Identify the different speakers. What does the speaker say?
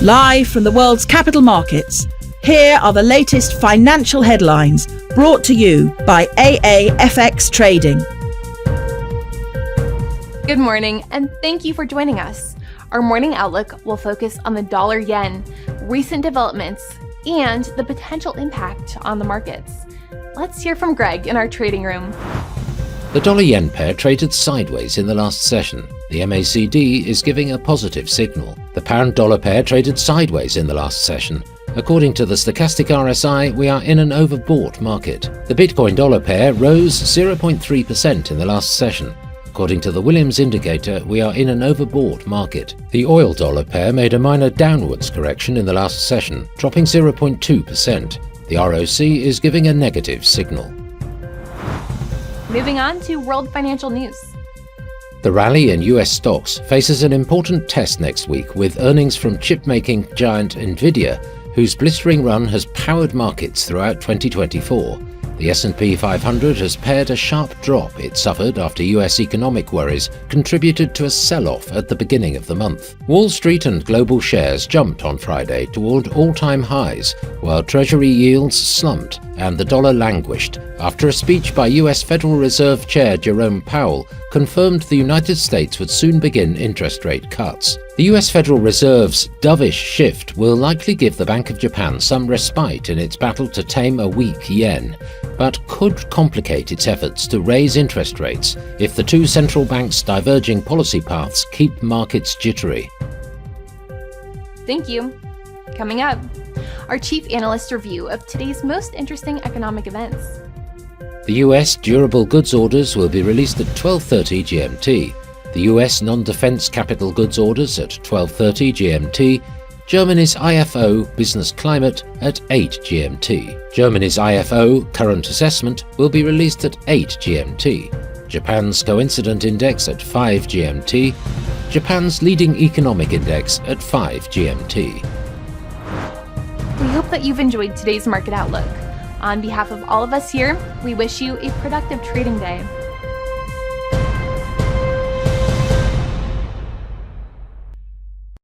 Speaker 1: Live from the world's capital markets, here are the latest financial headlines brought to you by AAFX Trading.
Speaker 2: Good morning, and thank you for joining us. Our morning outlook will focus on the dollar-yen, recent developments, and the potential impact on the markets. Let's hear from Greg in our trading room.
Speaker 3: The dollar-yen pair traded sideways in the last session. The MACD is giving a positive signal. The pound-dollar pair traded sideways in the last session. According to the stochastic RSI, we are in an overbought market. The Bitcoin-dollar pair rose 0.3% in the last session. According to the Williams indicator, we are in an overbought market. The oil-dollar pair made a minor downwards correction in the last session, dropping 0.2%. The ROC is giving a negative signal.
Speaker 2: Moving on to world financial news.
Speaker 3: The rally in US stocks faces an important test next week with earnings from chip-making giant Nvidia, whose blistering run has powered markets throughout 2024. The S&P 500 has pared a sharp drop it suffered after US economic worries contributed to a sell-off at the beginning of the month. Wall Street and global shares jumped on Friday toward all-time highs, while Treasury yields slumped and the dollar languished after a speech by US Federal Reserve Chair Jerome Powell confirmed the United States would soon begin interest rate cuts. The US Federal Reserve's dovish shift will likely give the Bank of Japan some respite in its battle to tame a weak yen, but could complicate its efforts to raise interest rates if the two central banks' diverging policy paths keep markets jittery.
Speaker 2: Thank you. Coming up, our chief analyst's review of today's most interesting economic events.
Speaker 3: The US durable goods orders will be released at 12:30 GMT. The US non-defense capital goods orders at 12:30 GMT. Germany's IFO business climate at 8 GMT. Germany's IFO current assessment will be released at 8 GMT. Japan's coincident index at 5 GMT. Japan's leading economic index at 5 GMT.
Speaker 2: We hope that you've enjoyed today's market outlook. On behalf of all of us here, we wish you a productive trading day.